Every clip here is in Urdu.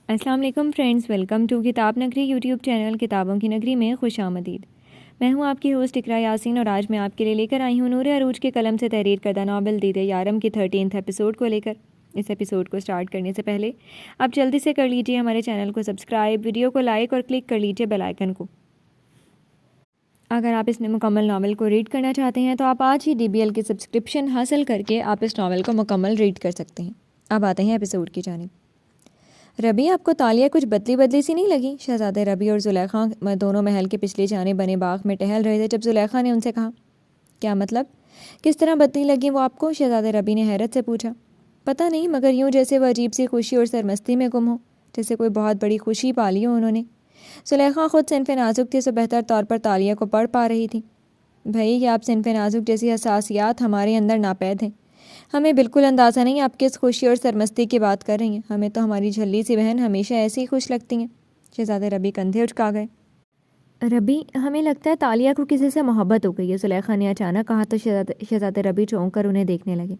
السلام علیکم فرینڈز، ویلکم ٹو کتاب نگری یوٹیوب چینل کتابوں کی نگری میں خوش آمدید۔ میں ہوں آپ کی ہوسٹ اقرا یاسین اور آج میں آپ کے لیے لے کر آئی ہوں نور عروج کے قلم سے تحریر کردہ ناول دیدے یارم کی 13 ایپیسوڈ کو لے کر۔ اس ایپیسوڈ کو سٹارٹ کرنے سے پہلے آپ جلدی سے کر لیجیے ہمارے چینل کو سبسکرائب، ویڈیو کو لائک اور کلک کر لیجیے بیل آئیکن کو۔ اگر آپ اس مکمل ناول کو ریڈ کرنا چاہتے ہیں تو آپ آج ہی DBL کی سبسکرپشن حاصل کر کے آپ اس ناول کو مکمل ریڈ کر سکتے ہیں۔ اب آتے ہیں ایپیسوڈ کی جانب۔ ربی، آپ کو تالیہ کچھ بدلی سی نہیں لگی؟ شہزادے ربی اور زلیخا دونوں محل کے پچھلی جانب بنے باغ میں ٹہل رہے تھے جب زلیخا نے ان سے کہا، کیا مطلب؟ کس طرح بدلی لگی وہ آپ کو؟ شہزادے ربی نے حیرت سے پوچھا۔ پتہ نہیں، مگر یوں جیسے وہ عجیب سی خوشی اور سرمستی میں گم ہو، جیسے کوئی بہت بڑی خوشی پالی ہو انہوں نے۔ زلیخا خود صنف نازک تھی، سو بہتر طور پر تالیہ کو پڑھ پا رہی تھی۔ بھائی، یہ آپ صنف نازک جیسی حساسیات ہمارے اندر ناپید ہیں۔ ہمیں بالکل اندازہ نہیں آپ کس خوشی اور سرمستی کی بات کر رہی ہیں۔ ہمیں تو ہماری جھلی سی بہن ہمیشہ ایسی ہی خوش لگتی ہیں۔ شہزادے ربی کندھے اچکا گئے۔ ربی، ہمیں لگتا ہے تالیہ کو کسی سے محبت ہو گئی ہے، زلیخا نے اچانک کہا تو شہزادے ربی چونک کر انہیں دیکھنے لگے۔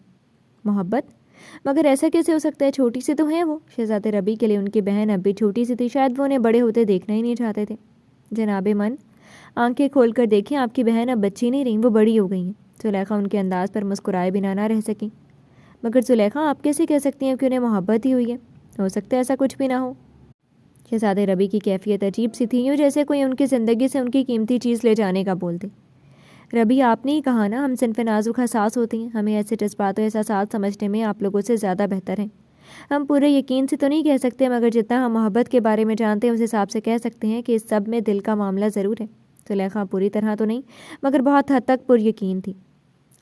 محبت؟ مگر ایسا کیسے ہو سکتا ہے؟ چھوٹی سی تو ہیں وہ۔ شہزادے ربی کے لیے ان کی بہن اب بھی چھوٹی سی تھی، شاید وہ انہیں بڑے ہوتے دیکھنا ہی نہیں چاہتے تھے۔ جناب من، آنکھیں کھول کر دیکھیں، آپ کی بہن اب بچی نہیں رہیں، وہ بڑی ہو گئی ہیں۔ زلیخا ان کے انداز پر مسکرائے بنا نہ رہ سکیں۔ مگر زلیخا، آپ کیسے کہہ سکتی ہیں کہ انہیں محبت ہی ہوئی ہے؟ ہو سکتا ہے ایسا کچھ بھی نہ ہو۔ شہزادے ربی کی کیفیت عجیب سی تھی، یوں جیسے کوئی ان کی زندگی سے ان کی قیمتی چیز لے جانے کا بول دے۔ ربی، آپ نے ہی کہا نا، ہم صنف نازک حساس ہوتی ہیں۔ ہمیں ایسے جذبات و احساسات سمجھنے میں آپ لوگوں سے زیادہ بہتر ہیں۔ ہم پورے یقین سے تو نہیں کہہ سکتے، مگر جتنا ہم محبت کے بارے میں جانتے ہیں اس حساب سے کہہ سکتے ہیں کہ اس سب میں دل کا معاملہ ضرور ہے۔ زلیخا پوری طرح تو نہیں، مگر بہت حد تک پر یقین تھی۔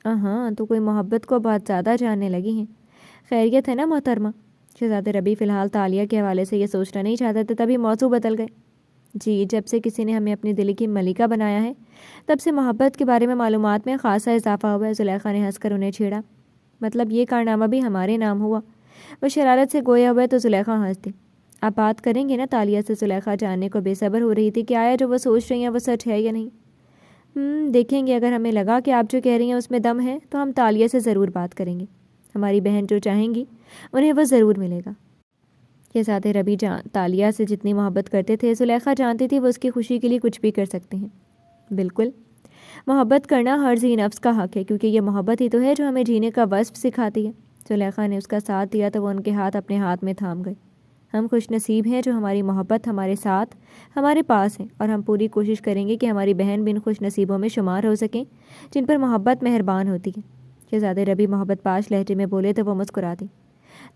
ہاں، تو کوئی محبت کو بہت زیادہ جاننے لگی ہیں۔ خیریت ہے نا محترمہ؟ شہزادے ربی فی الحال تالیہ کے حوالے سے یہ سوچنا نہیں چاہتے تھے، تبھی موضوع بدل گئے۔ جی، جب سے کسی نے ہمیں اپنی دل کی ملکہ بنایا ہے تب سے محبت کے بارے میں معلومات میں خاصا اضافہ ہوا ہے۔ زلیخا نے ہنس کر انہیں چھیڑا۔ مطلب یہ کارنامہ بھی ہمارے نام ہوا؟ وہ شرارت سے گویا ہوا تو زلیخا ہنس دی۔ آپ بات کریں گے نا تالیہ سے؟ زلیخا جاننے کو بے صبر ہو رہی تھی کہ آیا جو وہ سوچ رہی ہیں وہ سچ ہے یا نہیں۔ دیکھیں گے، اگر ہمیں لگا کہ آپ جو کہہ رہی ہیں اس میں دم ہے تو ہم تالیہ سے ضرور بات کریں گے۔ ہماری بہن جو چاہیں گی انہیں وہ ضرور ملے گا۔ شہزادے ربی تالیہ سے جتنی محبت کرتے تھے، زلیخا جانتی تھی وہ اس کی خوشی کے لیے کچھ بھی کر سکتے ہیں۔ بالکل، محبت کرنا ہر ذی نفس کا حق ہے، کیونکہ یہ محبت ہی تو ہے جو ہمیں جینے کا وصف سکھاتی ہے۔ زلیخا نے اس کا ساتھ دیا تو وہ ان کے ہاتھ اپنے ہاتھ میں تھام گئے۔ ہم خوش نصیب ہیں جو ہماری محبت ہمارے ساتھ ہمارے پاس ہے، اور ہم پوری کوشش کریں گے کہ ہماری بہن بھی ان خوش نصیبوں میں شمار ہو سکیں جن پر محبت مہربان ہوتی ہے۔ شہزادے ربی محبت پاش لہجے میں بولے تو وہ مسکرا دی۔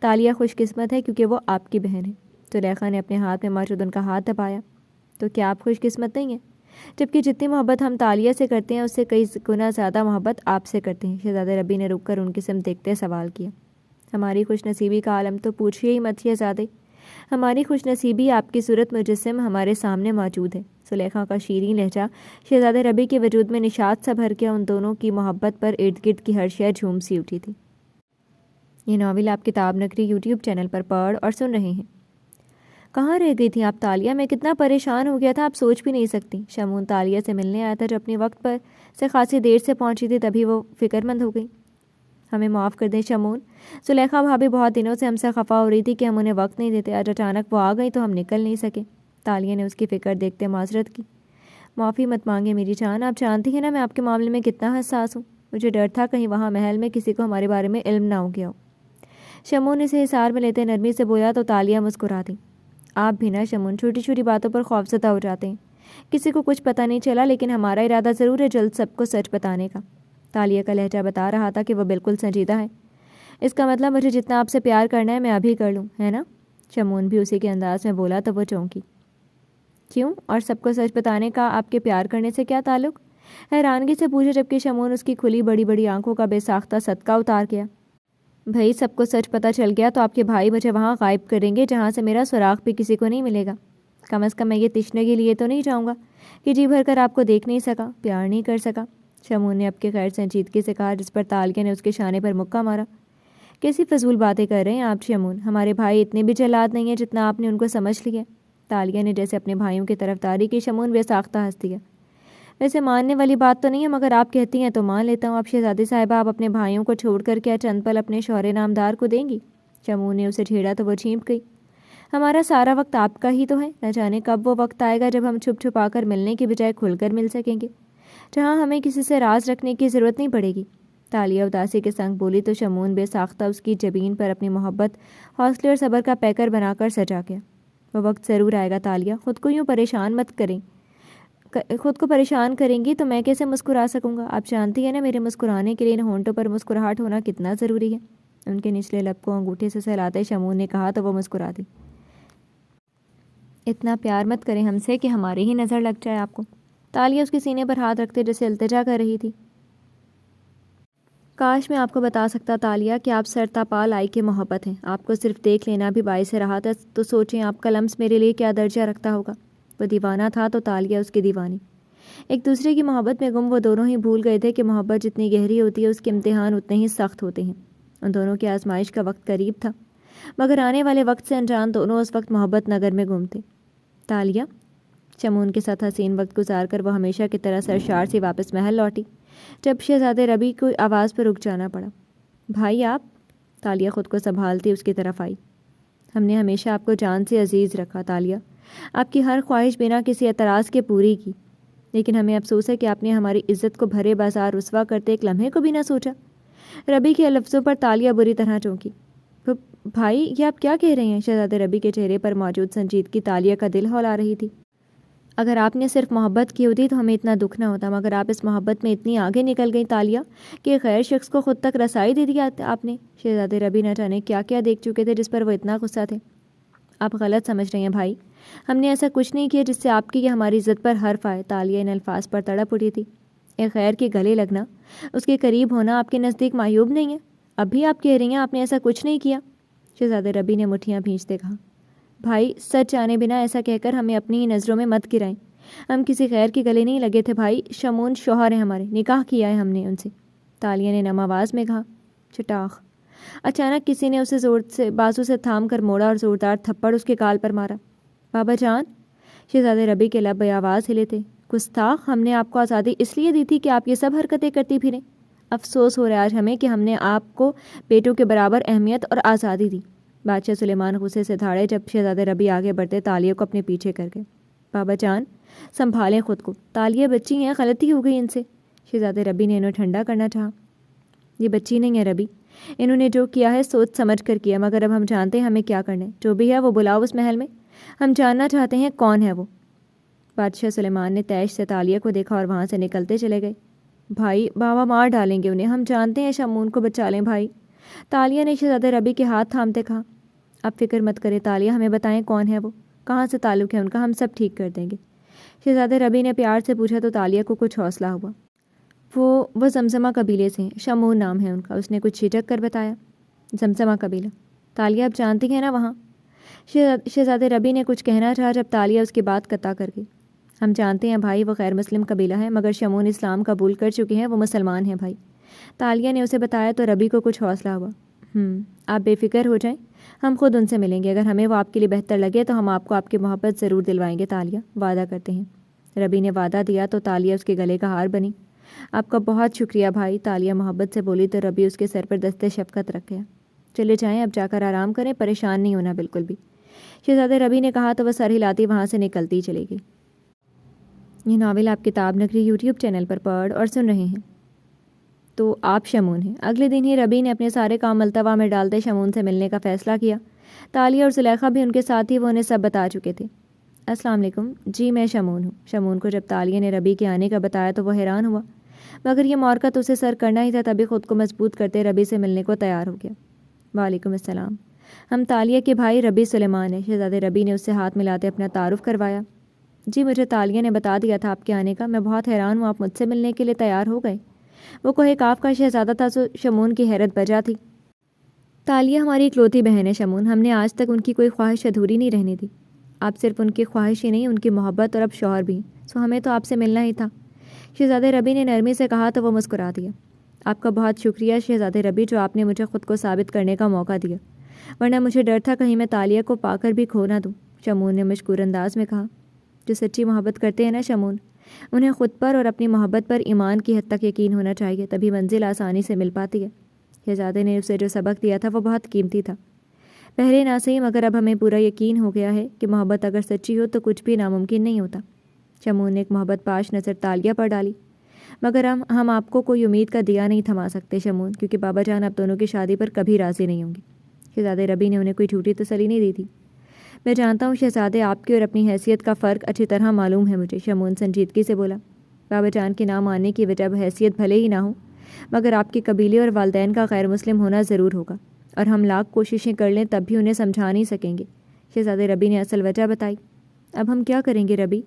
تالیہ خوش قسمت ہے کیونکہ وہ آپ کی بہن ہے۔ زلیخا نے اپنے ہاتھ میں موجود ان کا ہاتھ دبایا۔ تو کیا آپ خوش قسمت نہیں ہیں؟ جبکہ جتنی محبت ہم تالیہ سے کرتے ہیں اس سے کئی گنا زیادہ محبت آپ سے کرتے ہیں۔ شہزادے ربی نے رک کر ان کی سمت دیکھتے سوال کیا۔ ہماری خوش نصیبی کا عالم تو پوچھئے ہی مت شہزادے۔ ہماری خوش نصیبی آپ کی صورت مجسم ہمارے سامنے موجود ہے۔ زلیخا کا شیریں لہجہ شہزادے ربی کے وجود میں نشاط سا بھر گیا۔ ان دونوں کی محبت پر ارد گرد کی ہر شے جھوم سی اٹھی تھی۔ یہ ناول آپ کتاب نگری یوٹیوب چینل پر پڑھ اور سن رہے ہیں۔ کہاں رہ گئی تھی آپ تالیہ؟ میں کتنا پریشان ہو گیا تھا، آپ سوچ بھی نہیں سکتی۔ شمون تالیہ سے ملنے آیا تھا جو اپنے وقت پر سے خاصی دیر سے پہنچی تھی، تبھی وہ فکر مند ہو گئی۔ ہمیں معاف کر دیں شمون، زلیخا بھابھی بہت دنوں سے ہم سے خفا ہو رہی تھی کہ ہم انہیں وقت نہیں دیتے، آج اچانک وہ آ گئی تو ہم نکل نہیں سکے۔ تالیہ نے اس کی فکر دیکھتے معذرت کی۔ معافی مت مانگے میری جان، آپ جانتی ہیں نا میں آپ کے معاملے میں کتنا حساس ہوں۔ مجھے ڈر تھا کہیں وہاں محل میں کسی کو ہمارے بارے میں علم نہ ہو گیا ہو۔ شمون اسے حصار میں لیتے نرمی سے بولا تو تالیہ مسکرا دی۔ آپ بھی نا شمون، چھوٹی چھوٹی باتوں پر خوفزدہ ہو جاتے ہیں۔ کسی کو کچھ پتہ نہیں چلا، لیکن ہمارا ارادہ ضرور ہے جلد سب کو سچ بتانے کا۔ تالیہ کا لہجہ بتا رہا تھا کہ وہ بالکل سنجیدہ ہے۔ اس کا مطلب مجھے جتنا آپ سے پیار کرنا ہے میں ابھی کر لوں، ہے نا؟ شمون بھی اسی کے انداز میں بولا تو وہ چونکی۔ کیوں؟ اور سب کو سچ بتانے کا آپ کے پیار کرنے سے کیا تعلق؟ حیرانگی سے پوچھا، جبکہ شمون اس کی کھلی بڑی بڑی آنکھوں کا بے ساختہ صدقہ اتار گیا۔ بھائی، سب کو سچ پتہ چل گیا تو آپ کے بھائی مجھے وہاں غائب کریں گے جہاں سے میرا سراغ بھی کسی کو نہیں ملے گا۔ کم از کم میں یہ تشنگی لیے تو نہیں جاؤں گا کہ جی بھر کر آپ کو دیکھ نہیں سکا، پیار نہیں کر سکا۔ شمون نے اب کے غیر سنجیدگی سے کہا، جس پر تالیہ نے اس کے شانے پر مکہ مارا۔ کیسی فضول باتیں کر رہے ہیں آپ شمون؟ ہمارے بھائی اتنے بھی جلاد نہیں ہیں جتنا آپ نے ان کو سمجھ لیا۔ تالیہ نے جیسے اپنے بھائیوں کی طرفداری کی۔ شمون بے ساختہ ہنس دیا۔ ویسے ماننے والی بات تو نہیں ہے، مگر آپ کہتی ہیں تو مان لیتا ہوں۔ آپ شہزادی صاحبہ، آپ اپنے بھائیوں کو چھوڑ کر کیا چند پل اپنے شوہر نامدار کو دیں گی؟ شمون نے اسے چھیڑا تو وہ چھینپ گئی۔ ہمارا سارا وقت آپ کا ہی تو ہے، نہ جانے کب وہ وقت آئے گا جب ہم چھپ چھپا کر ملنے کی بجائے کھل کر مل سکیں گے، جہاں ہمیں کسی سے راز رکھنے کی ضرورت نہیں پڑے گی۔ تالیہ اداسی کے سنگ بولی تو شمون بے ساختہ اس کی جبین پر اپنی محبت، حوصلے اور صبر کا پیکر بنا کر سجا گیا۔ وہ وقت ضرور آئے گا تالیہ، خود کو یوں پریشان مت کریں، خود کو پریشان کریں گی تو میں کیسے مسکرا سکوں گا؟ آپ جانتی ہیں نا میرے مسکرانے کے لیے ان ہونٹوں پر مسکراہٹ ہونا کتنا ضروری ہے۔ ان کے نچلے لب کو انگوٹھے سے سہلاتے شمون نے کہا تو وہ مسکرا دی۔ اتنا پیار مت کریں ہم سے کہ ہماری ہی نظر لگ جائے آپ کو۔ تالیہ اس کے سینے پر ہاتھ رکھتے جیسے التجا کر رہی تھی۔ کاش میں آپ کو بتا سکتا تالیہ کہ آپ سرتاپا لائی کے محبت ہیں، آپ کو صرف دیکھ لینا بھی باعث راحت ہے، تو سوچیں آپ کا لمس میرے لیے کیا درجہ رکھتا ہوگا۔ وہ دیوانہ تھا تو تالیہ اس کی دیوانی۔ ایک دوسرے کی محبت میں گم وہ دونوں ہی بھول گئے تھے کہ محبت جتنی گہری ہوتی ہے اس کے امتحان اتنے ہی سخت ہوتے ہیں۔ ان دونوں کی آزمائش کا وقت قریب تھا، مگر آنے والے وقت سے انجان دونوں اس وقت محبت نگر میں گم تھے۔ تالیہ شمون کے ساتھ حسین وقت گزار کر وہ ہمیشہ کی طرح سرشار سے واپس محل لوٹی، جب شہزادے ربی کو آواز پر رک جانا پڑا۔ بھائی آپ؟ تالیہ خود کو سنبھالتی اس کی طرف آئی۔ ہم نے ہمیشہ آپ کو جان سے عزیز رکھا تالیہ، آپ کی ہر خواہش بنا کسی اعتراض کے پوری کی، لیکن ہمیں افسوس ہے کہ آپ نے ہماری عزت کو بھرے بازار رسوا کرتے ایک لمحے کو بھی نہ سوچا۔ ربی کے لفظوں پر تالیہ بری طرح چونکی۔ بھائی یہ آپ کیا کہہ رہے ہیں؟ شہزادے ربی کے چہرے پر موجود سنجیدگی تالیہ کا دل ہلا رہی تھی۔ اگر آپ نے صرف محبت کی ہوتی تو ہمیں اتنا دکھ نہ ہوتا، مگر آپ اس محبت میں اتنی آگے نکل گئی تالیہ کہ غیر شخص کو خود تک رسائی دے دیا آپ نے۔ شہزادے ربی نہ جانے کیا کیا دیکھ چکے تھے جس پر وہ اتنا غصہ تھے۔ آپ غلط سمجھ رہے ہیں بھائی، ہم نے ایسا کچھ نہیں کیا جس سے آپ کی یا ہماری عزت پر حرف آئے۔ تالیہ ان الفاظ پر تڑپ اٹھی تھی۔ ایک غیر کے گلے لگنا، اس کے قریب ہونا آپ کے نزدیک معیوب نہیں ہے؟ اب بھی آپ کہہ رہی ہیں آپ نے ایسا کچھ نہیں کیا؟ شہزادے ربی نے مٹھیاں بھینچتے کہا۔ بھائی سچ جانے بنا ایسا کہہ کر ہمیں اپنی ہی نظروں میں مت گرائیں، ہم کسی غیر کے گلے نہیں لگے تھے بھائی، شمون شوہر ہیں ہمارے، نکاح کیا ہے ہم نے ان سے۔ تالیہ نے نم آواز میں کہا۔ چٹاخ! اچانک کسی نے اسے زور سے بازو سے تھام کر موڑا اور زوردار تھپڑ اس کے گال پر مارا۔ بابا جان! شہزادے ربی کے لب بے آواز ہلے تھے۔ گستاخ! ہم نے آپ کو آزادی اس لیے دی تھی کہ آپ یہ سب حرکتیں کرتی پھریں؟ افسوس ہو رہا ہے آج ہمیں کہ ہم نے آپ کو بیٹوں کے برابر اہمیت اور آزادی دی۔ بادشاہ سلیمان غصے سے دھاڑے جب شہزادے ربی آگے بڑھتے تالیہ کو اپنے پیچھے کر گئے۔ بابا جان سنبھالیں خود کو، تالیہ بچی ہیں، غلطی ہو گئی ان سے۔ شہزادے ربی نے انہیں ٹھنڈا کرنا چاہا۔ یہ بچی نہیں ہے ربی، انہوں نے جو کیا ہے سوچ سمجھ کر کیا، مگر اب ہم جانتے ہیں ہمیں کیا کرنا ہے۔ جو بھی ہے وہ بلاؤ اس محل میں، ہم جاننا چاہتے ہیں کون ہے وہ۔ بادشاہ سلیمان نے تیش سے تالیہ کو دیکھا اور وہاں سے نکلتے چلے گئے۔ بھائی بابا مار ڈالیں گے انہیں، ہم جانتے ہیں، شمون کو بچا لیں بھائی، تالیہ نے شہزادے ربی کے ہاتھ تھامتے کہا۔ اب فکر مت کرے تالیہ، ہمیں بتائیں کون ہے وہ، کہاں سے تعلق ہے ان کا، ہم سب ٹھیک کر دیں گے۔ شہزادے ربی نے پیار سے پوچھا تو تالیہ کو کچھ حوصلہ ہوا۔ وہ زمزمہ قبیلے سے ہیں، شمون نام ہے ان کا، اس نے کچھ جھجک کر بتایا۔ زمزمہ قبیلہ؟ تالیہ آپ جانتی ہیں نا وہاں؟ شہزادے ربی نے کچھ کہنا چاہا جب تالیہ اس کی بات قطع کر گئی۔ ہم جانتے ہیں بھائی وہ غیر مسلم قبیلہ ہے، مگر شمون اسلام قبول کر چکے ہیں، وہ مسلمان ہیں بھائی۔ تالیہ نے اسے بتایا تو ربی کو کچھ حوصلہ ہوا۔ آپ بے فکر ہو جائیں، ہم خود ان سے ملیں گے، اگر ہمیں وہ آپ کے لیے بہتر لگے تو ہم آپ کو آپ کی محبت ضرور دلوائیں گے تالیہ، وعدہ کرتے ہیں۔ ربی نے وعدہ دیا تو تالیہ اس کے گلے کا ہار بنی۔ آپ کا بہت شکریہ بھائی، تالیہ محبت سے بولی تو ربی اس کے سر پر دستے شفقت رکھ گیا۔ چلے جائیں، اب جا کر آرام کریں، پریشان نہیں ہونا بالکل بھی، شہزادے ربی نے کہا تو وہ سر ہلاتی وہاں سے نکلتی چلی گئی۔ یہ ناول آپ کتاب نگری یوٹیوب چینل پر پڑھ اور سن رہے ہیں تو آپ شمون ہیں۔ اگلے دن ہی ربی نے اپنے سارے کام التوا میں ڈالتے شمون سے ملنے کا فیصلہ کیا۔ تالیہ اور زلیخا بھی ان کے ساتھ ہی، وہ انہیں سب بتا چکے تھے۔ السلام علیکم، جی میں شمون ہوں۔ شمون کو جب تالیہ نے ربی کے آنے کا بتایا تو وہ حیران ہوا، مگر یہ مورکت اسے سر کرنا ہی تھا، تبھی خود کو مضبوط کرتے ربی سے ملنے کو تیار ہو گیا۔ وعلیکم السلام، ہم تالیہ کے بھائی ربی سلیمان ہیں۔ شہزادے ربی نے اس سے ہاتھ ملاتے اپنا تعارف کروایا۔ جی مجھے تالیہ نے بتا دیا تھا آپ کے آنے کا، میں بہت حیران ہوں آپ مجھ سے ملنے کے لیے تیار ہو گئے۔ وہ کوہ کاف کا شہزادہ تھا تو شمون کی حیرت بجا تھی۔ تالیہ ہماری اکلوتی بہن ہے شمون، ہم نے آج تک ان کی کوئی خواہش ادھوری نہیں رہنے دی۔ آپ صرف ان کی خواہش ہی نہیں، ان کی محبت اور اب شوہر بھی، سو ہمیں تو آپ سے ملنا ہی تھا۔ شہزادے ربی نے نرمی سے کہا تو وہ مسکرا دیا۔ آپ کا بہت شکریہ شہزادے ربی، جو آپ نے مجھے خود کو ثابت کرنے کا موقع دیا، ورنہ مجھے ڈر تھا کہیں میں تالیہ کو پا کر بھی کھو نہ دوں، شمون نے مشکور انداز میں کہا۔ جو سچی محبت کرتے ہیں نا شمون، انہیں خود پر اور اپنی محبت پر ایمان کی حد تک یقین ہونا چاہیے، تبھی منزل آسانی سے مل پاتی ہے۔ شہزادے نے اسے جو سبق دیا تھا وہ بہت قیمتی تھا۔ پہلے نہ صحیح مگر اب ہمیں پورا یقین ہو گیا ہے کہ محبت اگر سچی ہو تو کچھ بھی ناممکن نہیں ہوتا۔ شمون نے ایک محبت پاش نظر تالیہ پر ڈالی۔ مگر ہم آپ کو کوئی امید کا دیا نہیں تھما سکتے شمون، کیونکہ بابا جان آپ دونوں کی شادی پر کبھی راضی نہیں ہوں گے۔ شہزادے ربی نے انہیں کوئی جھوٹی تسلی نہیں دی تھی۔ میں جانتا ہوں شہزادے، آپ کی اور اپنی حیثیت کا فرق اچھی طرح معلوم ہے مجھے، شمون سنجیدگی سے بولا۔ بابا جان کے نہ ماننے کی وجہ حیثیت بھلے ہی نہ ہو، مگر آپ کے قبیلے اور والدین کا غیر مسلم ہونا ضرور ہوگا، اور ہم لاکھ کوششیں کر لیں تب بھی انہیں سمجھا نہیں سکیں گے۔ شہزادے ربی نے اصل وجہ بتائی۔ اب ہم کیا کریں گے ربی؟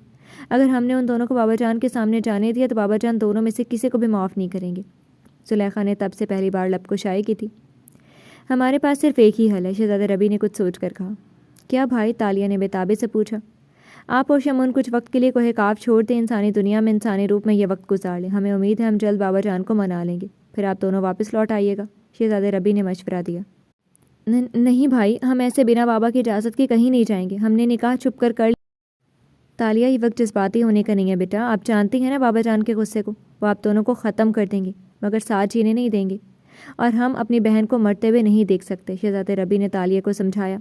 اگر ہم نے ان دونوں کو بابا جان کے سامنے جانے دیا تو بابا جان دونوں میں سے کسی کو بھی معاف نہیں کریں گے۔ زلیخا نے تب سے پہلی بار لب کشائی کی تھی۔ ہمارے پاس صرف ایک ہی حل ہے، شہزادے ربی نے کچھ سوچ کر کہا۔ کیا بھائی؟ تالیہ نے بےتابی سے پوچھا۔ آپ اور شمون کچھ وقت کے لیے کوہ کاف چھوڑ دیں، انسانی دنیا میں انسانی روپ میں یہ وقت گزار لیں۔ ہمیں امید ہے ہم جلد بابا جان کو منا لیں گے، پھر آپ دونوں واپس لوٹ آئیے گا، شہزادے ربی نے مشورہ دیا۔ نہیں بھائی، ہم ایسے بنا بابا کی اجازت کے کہیں نہیں جائیں گے، ہم نے نکاح چھپ کر لیا۔ تالیہ، یہ وقت جذباتی ہونے کا نہیں ہے بیٹا، آپ جانتی ہیں نا بابا جان کے غصے کو، وہ آپ دونوں کو ختم کر دیں گے مگر ساتھ جینے نہیں دیں گے، اور ہم اپنی بہن کو مرتے ہوئے نہیں دیکھ سکتے، شہزادے ربی نے تالیہ کو سمجھایا۔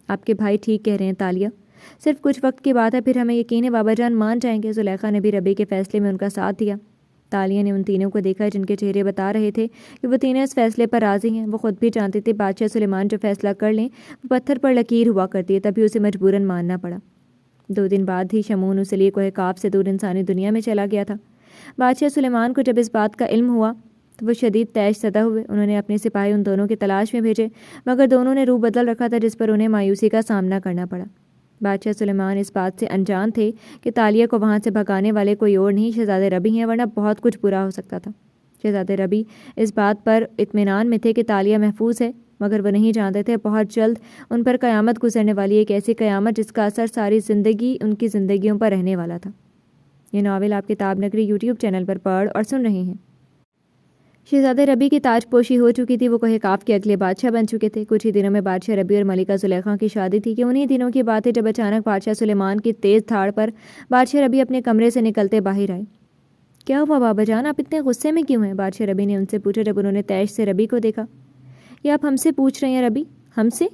آپ کے بھائی ٹھیک کہہ رہے ہیں تالیہ، صرف کچھ وقت کی بات ہے، پھر ہمیں یقین ہے بابا جان مان جائیں گے۔ زلیخا نے بھی ربی کے فیصلے میں ان کا ساتھ دیا۔ تالیہ نے ان تینوں کو دیکھا جن کے چہرے بتا رہے تھے کہ وہ تینوں اس فیصلے پر راضی ہیں۔ وہ خود بھی جانتے تھے بادشاہ سلیمان جو فیصلہ کر لیں وہ پتھر پر لکیر ہوا کرتی ہے، تبھی اسے مجبوراً ماننا پڑا۔ 2 دن بعد ہی شمون اس لیے کوہ کاف سے دور انسانی دنیا میں چلا گیا تھا۔ بادشاہ سلیمان کو جب اس بات کا علم ہوا تو وہ شدید طیش زدہ ہوئے۔ انہوں نے اپنے سپاہی ان دونوں کی تلاش میں بھیجے، مگر دونوں نے روح بدل رکھا تھا، جس پر انہیں مایوسی کا سامنا کرنا پڑا۔ بادشاہ سلیمان اس بات سے انجان تھے کہ تالیہ کو وہاں سے بھگانے والے کوئی اور نہیں شہزادے ربی ہیں، ورنہ بہت کچھ برا ہو سکتا تھا۔ شہزادے ربی اس بات پر اطمینان میں تھے کہ تالیہ محفوظ ہے، مگر وہ نہیں جانتے تھے بہت جلد ان پر قیامت گزرنے والی، ایک ایسی قیامت جس کا اثر ساری زندگی ان کی زندگیوں پر رہنے والا تھا۔ یہ ناول آپ کتاب نگری یوٹیوب چینل پر پڑھ اور سن رہے ہیں۔ شہزادے ربی کی تاج پوشی ہو چکی تھی، وہ کوہ کاف کے اگلے بادشاہ بن چکے تھے۔ کچھ ہی دنوں میں بادشاہ ربی اور ملکہ زلیخا کی شادی تھی کہ انہی دنوں کی بات ہے جب اچانک بادشاہ سلیمان کی تیز دھاڑ پر بادشاہ ربی اپنے کمرے سے نکلتے باہر آئے۔ کیا ہوا بابا جان، آپ اتنے غصے میں کیوں ہیں؟ بادشاہ ربی نے ان سے پوچھا جب انہوں نے طیش سے ربی کو دیکھا۔ یہ آپ ہم سے پوچھ رہے ہیں ربی؟ ہم سے؟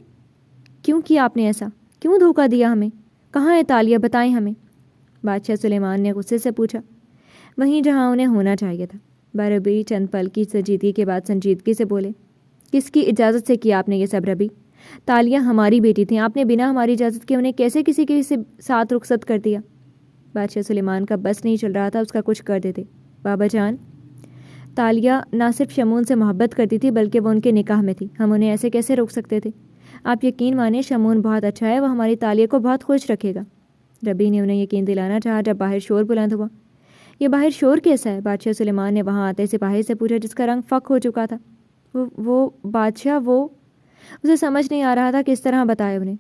کیوں کیا آپ نے ایسا؟ کیوں دھوکہ دیا ہمیں؟ کہاں ہے تالیہ؟ بتائیں ہمیں، بادشاہ سلیمان نے غصے سے پوچھا۔ وہیں جہاں انہیں ہونا چاہیے تھا، ربی چند پل کی سنجیدگی کے بعد سنجیدگی سے بولے۔ کس کی اجازت سے کیا آپ نے یہ سب ربی؟ تالیہ ہماری بیٹی تھیں، آپ نے بنا ہماری اجازت کے انہیں کیسے کسی کے ساتھ رخصت کر دیا؟ بادشاہ سلیمان کا بس نہیں چل رہا تھا، اس کا کچھ کر دیتے۔ بابا جان، تالیہ نہ صرف شمون سے محبت کرتی تھی بلکہ وہ ان کے نکاح میں تھی، ہم انہیں ایسے کیسے روک سکتے تھے؟ آپ یقین مانیں شمون بہت اچھا ہے، وہ ہماری تالیہ کو بہت خوش رکھے گا۔ ربی نے انہیں یقین دلانا چاہا جب باہر شور بلند ہوا۔ یہ باہر شور کیسا ہے؟ بادشاہ سلیمان نے وہاں آتے سپاہی سے پوچھا جس کا رنگ فک ہو چکا تھا۔ وہ بادشاہ، وہ اسے سمجھ نہیں آ رہا تھا کس طرح بتائے انہیں۔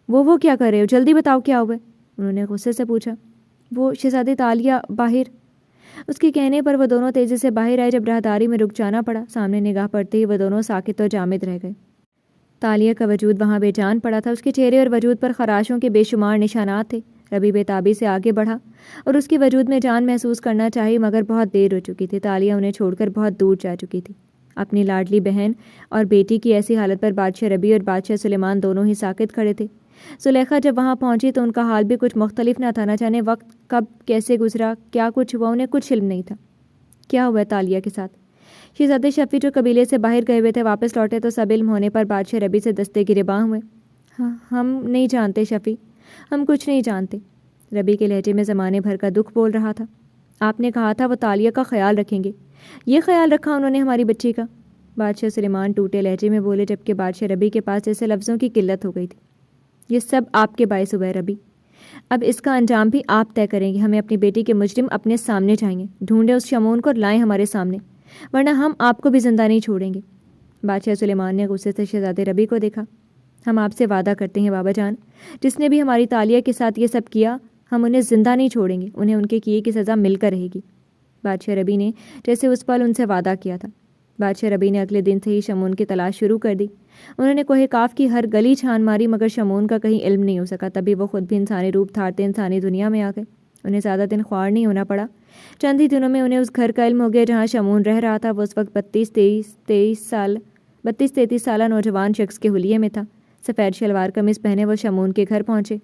وہ کیا کر رہے ہو؟ جلدی بتاؤ کیا ہوا ہے؟ انہوں نے غصے سے پوچھا۔ وہ شہزادی تالیہ باہر۔ اس کے کہنے پر وہ دونوں تیزی سے باہر آئے۔ جب راہداری میں رک جانا پڑا، سامنے نگاہ پڑتے ہی وہ دونوں ساکت اور جامد رہ گئے۔ تالیہ کا وجود وہاں بے جان پڑا تھا، اس کے چہرے اور وجود پر خراشوں کے بے شمار نشانات تھے۔ ربی بےتابی سے آگے بڑھا اور اس کے وجود میں جان محسوس کرنا چاہی، مگر بہت دیر ہو چکی تھی۔ تالیہ انہیں چھوڑ کر بہت دور جا چکی تھی۔ اپنی لاڈلی بہن اور بیٹی کی ایسی حالت پر بادشاہ ربی اور بادشاہ سلیمان دونوں ہی ساکت کھڑے تھے۔ زلیخا جب وہاں پہنچی تو ان کا حال بھی کچھ مختلف نہ تھا، نہ جانے وقت کب کیسے گزرا، کیا کچھ ہوا، انہیں کچھ علم نہیں تھا۔ کیا ہوا تالیہ کے ساتھ؟ شہزادے شفیع جو قبیلے سے باہر گئے ہوئے تھے واپس لوٹے تو سب علم ہونے پر بادشاہ ربی سے دستے گریباں ہوئے۔ ہم نہیں جانتے شفیع، ہم کچھ نہیں جانتے، ربی کے لہجے میں زمانے بھر کا دکھ بول رہا تھا۔ آپ نے کہا تھا وہ تالیہ کا خیال رکھیں گے، یہ خیال رکھا انہوں نے ہماری بچی کا؟ بادشاہ سلیمان ٹوٹے لہجے میں بولے، جبکہ بادشاہ ربی کے پاس جیسے لفظوں کی قلت ہو گئی تھی۔ یہ سب آپ کے باعث ہوا ہے ربی، اب اس کا انجام بھی آپ طے کریں گے۔ ہمیں اپنی بیٹی کے مجرم اپنے سامنے چاہیے، ڈھونڈیں اس شمون کو، لائیں ہمارے سامنے، ورنہ ہم آپ کو بھی زندہ نہیں چھوڑیں گے۔ بادشاہ سلیمان نے غصے سے شہزادے ربی کو دیکھا۔ ہم آپ سے وعدہ کرتے ہیں بابا جان، جس نے بھی ہماری تالیہ کے ساتھ یہ سب کیا ہم انہیں زندہ نہیں چھوڑیں گے، انہیں ان کے کیے کی سزا مل کر رہے گی۔ بادشاہ ربی نے جیسے اس پل ان سے وعدہ کیا تھا۔ بادشاہ ربی نے اگلے دن سے ہی شمون کی تلاش شروع کر دی۔ انہوں نے کوہ کاف کی ہر گلی چھان ماری مگر شمون کا کہیں علم نہیں ہو سکا۔ تبھی وہ خود بھی انسانی روپ دھارتے انسانی دنیا میں آ گئے۔ انہیں زیادہ دن خوار نہیں ہونا پڑا، چند ہی دنوں میں انہیں اس گھر کا علم ہو گیا جہاں شمون رہ رہا تھا۔ وہ اس وقت 32-33 سالہ نوجوان شخص کے حلیے میں تھا۔ سفید شلوار قمیص پہنے وہ شمون کے گھر پہنچے۔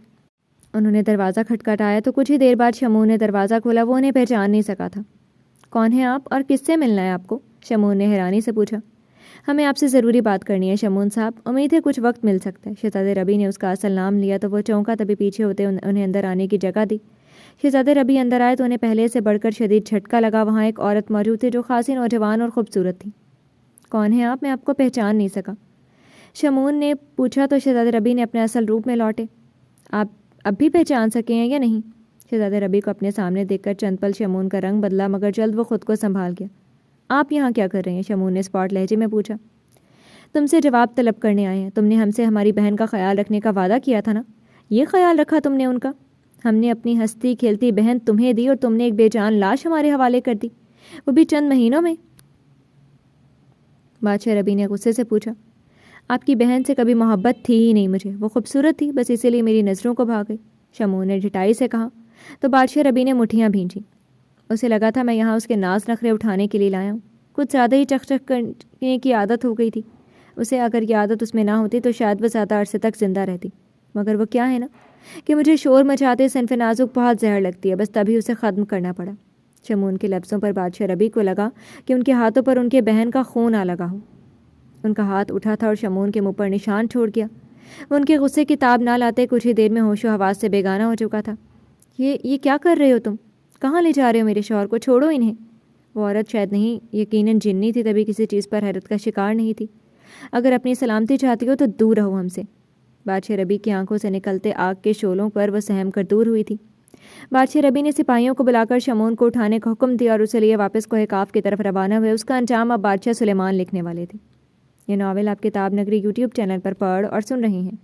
انہوں نے دروازہ کھٹکھٹایا تو کچھ ہی دیر بعد شمون نے دروازہ کھولا۔ وہ انہیں پہچان نہیں سکا تھا۔ کون ہیں آپ اور کس سے ملنا ہے آپ کو؟ شمون نے حیرانی سے پوچھا۔ ہمیں آپ سے ضروری بات کرنی ہے شمون صاحب، امید ہے کچھ وقت مل سکتا ہے۔ شہزادے ربی نے اس کا اصل نام لیا تو وہ چونکا، تبھی پیچھے ہوتے انہیں اندر آنے کی جگہ دی۔ شہزادے ربی اندر آئے تو انہیں پہلے سے بڑھ کر شدید جھٹکا لگا۔ وہاں ایک عورت موجود تھی جو خاصی نوجوان اور خوبصورت تھی۔ کون ہیں آپ؟ میں آپ کو پہچان نہیں سکا، شمون نے پوچھا تو شہزادے ربی نے اپنے اصل روپ میں لوٹے۔ آپ اب بھی پہچان سکے ہیں یا نہیں؟ شہزادے ربی کو اپنے سامنے دیکھ کر چند پل شمون کا رنگ بدلا، مگر جلد وہ خود کو سنبھال گیا۔ آپ یہاں کیا کر رہے ہیں؟ شمون نے اسپاٹ لہجے میں پوچھا۔ تم سے جواب طلب کرنے آئے ہیں۔ تم نے ہم سے ہماری بہن کا خیال رکھنے کا وعدہ کیا تھا نا؟ یہ خیال رکھا تم نے ان کا؟ ہم نے اپنی ہنستی کھیلتی بہن تمہیں دی اور تم نے ایک بے جان لاش ہمارے حوالے کر دی، وہ بھی چند مہینوں میں۔ بادشاہ ربی نے غصے سے پوچھا۔ آپ کی بہن سے کبھی محبت تھی ہی نہیں مجھے، وہ خوبصورت تھی بس اسی لیے میری نظروں کو بھا گئی، شمون نے ڈھٹائی سے کہا۔ تو بادشاہ ربی نے مٹھیاں بھینچیں۔ اسے لگا تھا میں یہاں اس کے ناز نخرے اٹھانے کے لیے لایا ہوں۔ کچھ زیادہ ہی چک چک کرنے کی عادت ہو گئی تھی اسے۔ اگر یہ عادت اس میں نہ ہوتی تو شاید وہ زیادہ عرصے تک زندہ رہتی، مگر وہ کیا ہے نا کہ مجھے شور مچاتے صنف نازک بہت زہر لگتی ہے، بس تبھی اسے ختم کرنا پڑا۔ شمون کے لفظوں پر بادشاہ ربی کو لگا کہ ان کے ہاتھوں پر ان کے بہن کا خون آ لگا ہو۔ ان کا ہاتھ اٹھا تھا اور شمون کے منہ پر نشان چھوڑ گیا۔ وہ ان کے غصے کی تاب نہ لاتے کچھ ہی دیر میں ہوش و حواس سے بیگانہ ہو چکا تھا۔ یہ کیا کر رہے ہو تم؟ کہاں لے جا رہے ہو میرے شوہر کو؟ چھوڑو انہیں۔ وہ عورت شاید نہیں، یقیناً جنی تھی، تبھی کسی چیز پر حیرت کا شکار نہیں تھی۔ اگر اپنی سلامتی چاہتی ہو تو دور رہو ہم سے۔ بادشاہ ربی کی آنکھوں سے نکلتے آگ کے شعلوں پر وہ سہم کر دور ہوئی تھی۔ بادشاہ ربی نے سپاہیوں کو بلا کر شمون کو اٹھانے کا حکم دیا اور اسے لیے واپس کوہ کاف کی طرف روانہ ہوئے۔ اس کا انجام اب بادشاہ سلیمان لکھنے والے تھے۔ یہ ناول آپ کتاب نگری یوٹیوب چینل پر پڑھ اور سن رہے ہیں۔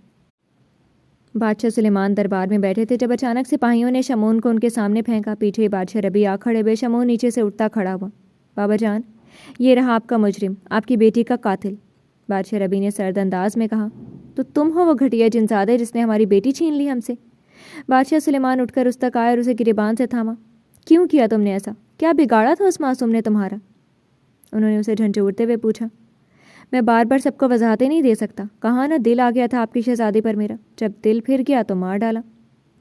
بادشاہ سلیمان دربار میں بیٹھے تھے جب اچانک سپاہیوں نے شمون کو ان کے سامنے پھینکا۔ پیچھے ہی بادشاہ ربی آ کھڑے ہوئے۔ شمون نیچے سے اٹھتا کھڑا ہوا۔ بابا جان، یہ رہا آپ کا مجرم، آپ کی بیٹی کا قاتل، بادشاہ ربی نے سرد انداز میں کہا۔ تو تم ہو وہ گھٹیا جنزادے جس نے ہماری بیٹی چھین لی ہم سے؟ بادشاہ سلیمان اٹھ کر اس تک آئے اور اسے گریبان سے تھاما۔ کیوں کیا تم نے ایسا؟ کیا بگاڑا تھا اس معصوم نے تمہارا؟ انہوں نے اسے جھنجھوڑتے ہوئے پوچھا۔ میں بار بار سب کو وضاحتیں نہیں دے سکتا، کہا نا دل آ گیا تھا آپ کی شہزادی پر میرا، جب دل پھر گیا تو مار ڈالا۔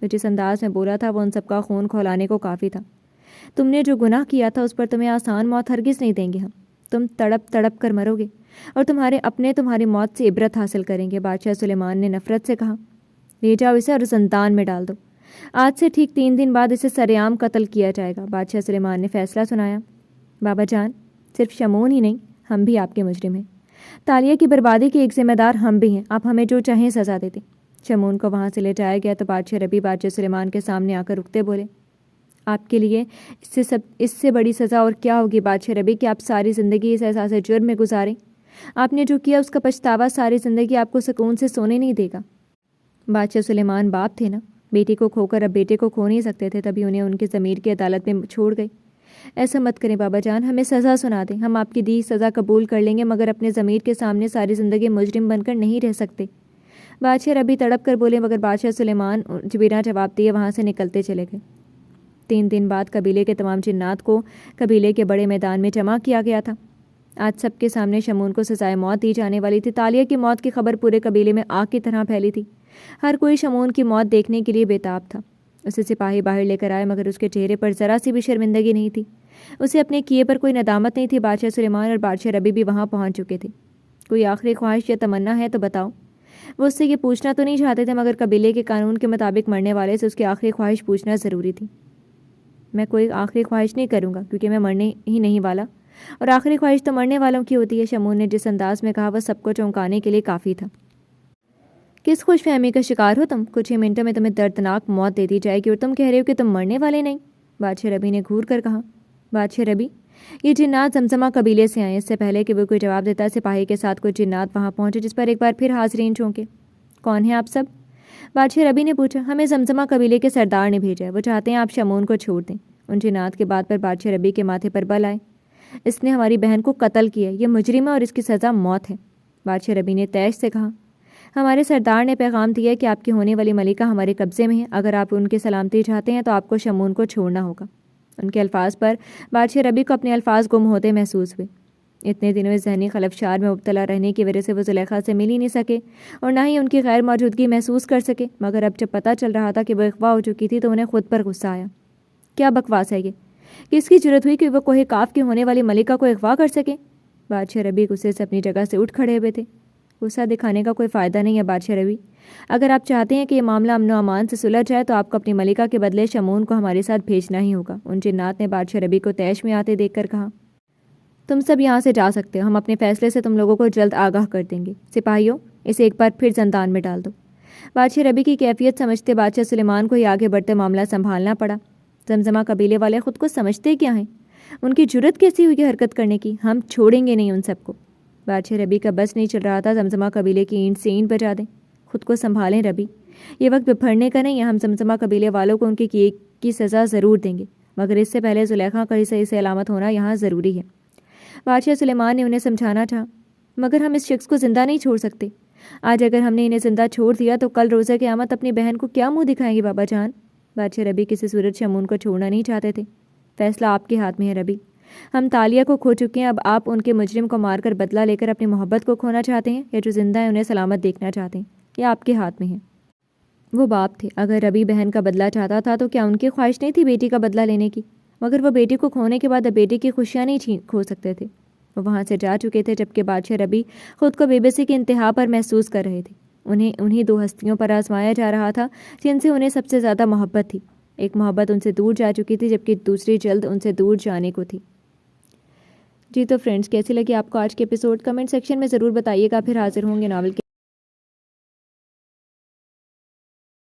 وہ جس انداز میں بولا تھا وہ ان سب کا خون کھولانے کو کافی تھا۔ تم نے جو گناہ کیا تھا اس پر تمہیں آسان موت ہرگز نہیں دیں گے ہم، تم تڑپ تڑپ کر مرو گے اور تمہارے اپنے تمہاری موت سے عبرت حاصل کریں گے۔ بادشاہ سلیمان نے نفرت سے کہا۔ لے جاؤ اسے اور زندان میں ڈال دو، آج سے ٹھیک 3 دن بعد اسے سرعام قتل کیا جائے گا۔ بادشاہ سلیمان نے فیصلہ سنایا۔ بابا جان، صرف شمون ہی نہیں، ہم بھی آپ کے مجرم ہیں، تالیہ کی بربادی کے ایک ذمہ دار ہم بھی ہیں، آپ ہمیں جو چاہیں سزا دے دیں۔ شمون کو وہاں سے لے جایا گیا تو بادشاہ ربی بادشاہ سلیمان کے سامنے آ کر رکتے بولے، آپ کے لیے اس سے بڑی سزا اور کیا ہوگی بادشاہ ربی کہ آپ ساری زندگی اس احساس جرم میں گزاریں؟ آپ نے جو کیا اس کا پچھتاوا ساری زندگی آپ کو سکون سے سونے نہیں دے گا۔ بادشاہ سلیمان باپ تھے نا، بیٹی کو کھو کر اب بیٹے کو کھو نہیں سکتے تھے، تبھی انہیں ان کے ضمیر کی عدالت میں چھوڑ گئی۔ ایسا مت کریں بابا جان، ہمیں سزا سنا دیں، ہم آپ کی دی سزا قبول کر لیں گے، مگر اپنے ضمیر کے سامنے ساری زندگی مجرم بن کر نہیں رہ سکتے۔ بادشاہ ربی تڑپ کر بولے، مگر بادشاہ سلیمان بنا جواب دیے وہاں سے نکلتے چلے گئے۔ 3 دن بعد قبیلے کے تمام جنات کو قبیلے کے بڑے میدان میں جمع کیا گیا تھا۔ آج سب کے سامنے شمون کو سزائے موت دی جانے والی تھی۔ تالیہ کی موت کی خبر پورے قبیلے میں آگ کی طرح پھیلی تھی۔ ہر کوئی شمون کی موت دیکھنے کے لیے بےتاب تھا۔ اسے سپاہی باہر لے کر آئے، مگر اس کے چہرے پر ذرا سی بھی شرمندگی نہیں تھی، اسے اپنے کیے پر کوئی ندامت نہیں تھی۔ بادشاہ سلیمان اور بادشاہ ربی بھی وہاں پہنچ چکے تھے۔ کوئی آخری خواہش یا تمنا ہے تو بتاؤ۔ وہ اس سے یہ پوچھنا تو نہیں چاہتے تھے، مگر قبیلے کے قانون کے مطابق مرنے والے سے اس کی آخری خواہش پوچھنا ضروری تھی۔ میں کوئی آخری خواہش نہیں کروں گا کیونکہ میں مرنے ہی نہیں والا، اور آخری خواہش تو مرنے والوں کی ہوتی ہے، شمون نے جس انداز میں کہا وہ سب کو چونکانے کے لیے کافی تھا۔ کس خوش فہمی کا شکار ہو تم؟ کچھ ہی منٹوں میں تمہیں دردناک موت دے دی جائے گی اور تم کہہ رہے ہو کہ تم مرنے والے نہیں؟ بادشاہ ربی نے گھور کر کہا۔ بادشاہ ربی، یہ جنات زمزمہ قبیلے سے آئے۔ اس سے پہلے کہ وہ کوئی جواب دیتا سپاہی کے ساتھ کچھ جنات وہاں پہنچے، جس پر ایک بار پھر حاضرین چونکے۔ کون ہیں آپ سب؟ بادشاہ ربی نے پوچھا۔ ہمیں زمزمہ قبیلے کے سردار نے بھیجا ہے، وہ چاہتے ہیں آپ شمون کو چھوڑ دیں۔ ان جنات کے بات پر بادشاہ ربی کے ماتھے پر بل آئے۔ اس نے ہماری بہن کو قتل کیا، یہ مجرم ہے اور اس کی سزا موت ہے۔ بادشاہ ربی نے تیش سے کہا۔ ہمارے سردار نے پیغام دیا ہے کہ آپ کی ہونے والی ملکہ ہمارے قبضے میں ہے، اگر آپ ان کی سلامتی چاہتے ہیں تو آپ کو شمون کو چھوڑنا ہوگا۔ ان کے الفاظ پر بادشاہ ربی کو اپنے الفاظ گم ہوتے محسوس ہوئے۔ اتنے دنوں اس ذہنی خلفشار میں مبتلا رہنے کی وجہ سے وہ زلیخا سے مل ہی نہیں سکے اور نہ ہی ان کی غیر موجودگی محسوس کر سکے، مگر اب جب پتہ چل رہا تھا کہ وہ اغوا ہو چکی تھی تو انہیں خود پر غصہ آیا۔ کیا بکواس ہے یہ؟ کس کی جرت ہوئی کہ وہ کوہ کاف کی ہونے والی ملکہ کو اغوا کر سکے؟ بادشاہ ربی غصے سے اپنی جگہ سے اٹھ کھڑے ہوئے تھے۔ غصہ دکھانے کا کوئی فائدہ نہیں ہے بادشاہ ربی، اگر آپ چاہتے ہیں کہ یہ معاملہ امن و امان سے سلجھ جائے تو آپ کو اپنی ملکہ کے بدلے شمعون کو ہمارے ساتھ بھیجنا ہی ہوگا۔ ان جنات نے بادشاہ ربی کو طیش میں آتے دیکھ کر کہا، تم سب یہاں سے جا سکتے ہو، ہم اپنے فیصلے سے تم لوگوں کو جلد آگاہ کر دیں گے۔ سپاہیوں، اسے ایک بار پھر زندان میں ڈال دو۔ بادشاہ ربی کی کیفیت سمجھتے بادشاہ سلیمان کو ہی آگے بڑھتے معاملہ سنبھالنا پڑا۔ زمزمہ قبیلے والے خود کو سمجھتے کیا ہیں؟ ان کی جرت کیسی ہوئی حرکت کرنے کی؟ ہم چھوڑیں گے نہیں ان سب کو۔ بادشاہ ربی کا بس نہیں چل رہا تھا زمزمہ قبیلے کی اینٹ سے اینٹ بجا دیں۔ خود کو سنبھالیں ربی، یہ وقت بپھرنے کا نہیں ہے۔ ہم زمزمہ قبیلے والوں کو ان کے کیے کی سزا ضرور دیں گے، مگر اس سے پہلے زلیخا کا صحیح سے علامت ہونا یہاں ضروری ہے۔ بادشاہ سلیمان نے انہیں سمجھانا چاہا، مگر ہم اس شخص کو زندہ نہیں چھوڑ سکتے۔ آج اگر ہم نے انہیں زندہ چھوڑ دیا تو کل روزہ قیامت اپنی بہن کو کیا منہ دکھائیں گے بابا جان؟ بادشاہ ربی کسی صورت شمعون کو چھوڑنا نہیں چاہتے تھے۔ فیصلہ آپ کے ہاتھ میں ہے ربی، ہم تالیہ کو کھو چکے ہیں، اب آپ ان کے مجرم کو مار کر بدلہ لے کر اپنی محبت کو کھونا چاہتے ہیں، یا جو زندہ ہیں انہیں سلامت دیکھنا چاہتے ہیں؟ یہ آپ کے ہاتھ میں ہے۔ وہ باپ تھے، اگر ربی بہن کا بدلہ چاہتا تھا تو کیا ان کی خواہش نہیں تھی بیٹی کا بدلہ لینے کی؟ مگر وہ بیٹی کو کھونے کے بعد اب بیٹی کی خوشیاں نہیں کھو سکتے تھے۔ وہ وہاں سے جا چکے تھے جبکہ بادشاہ ربی خود کو بے بسی کی انتہا پر محسوس کر رہے تھے۔ انہیں دو ہستیوں پر آزمایا جا رہا تھا جن سے انہیں سب سے زیادہ محبت تھی۔ ایک محبت ان سے دور جا چکی تھی جبکہ دوسری جلد ان سے دور جانے کو تھی۔ جی تو فرینڈز، کیسی لگی آپ کو آج کے ایپیسوڈ؟ کمنٹ سیکشن میں ضرور بتائیے گا۔ پھر حاضر ہوں گے ناول کے